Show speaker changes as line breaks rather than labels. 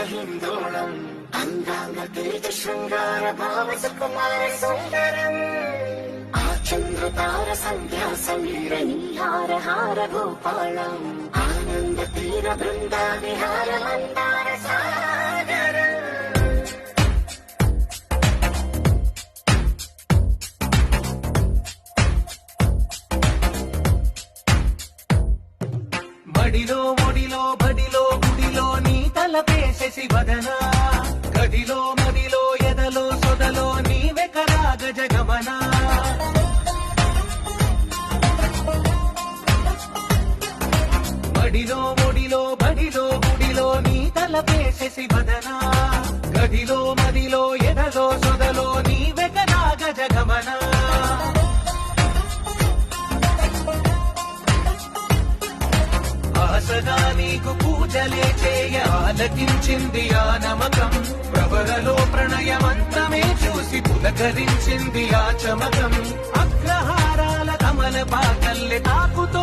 హిందోళం అంగాంగ తేజ శృంగార భావ సుకుమార సుందరం ఆ చంద్రతార సంధ్యా సమీర నీహార హార భూపాళం ఆనంద తీర బృందా విహార మందార సాగరం.
బడిలో ఒడిలో బడిలో గుడిలో నీ తలపేసేసి వదనా గదిలో మదిలో ఎదలో సొదలో నీవే కరా గజగమనా. బడిలో ఒడిలో బడిలో గుడిలో నీ తలపేసేసి వదనా గదిలో మదిలో ఎదలో సొదలో నీవే కరా గజగమనా. ఆశగా నీకు పూజలే చేయ ఆలకించింది ఆ నమకం ప్రవరలో ప్రణయమంతమే చూసి పులకరించింది ఆ చమకం. అగ్రహారాల కమల పాకల్లె తాకుతో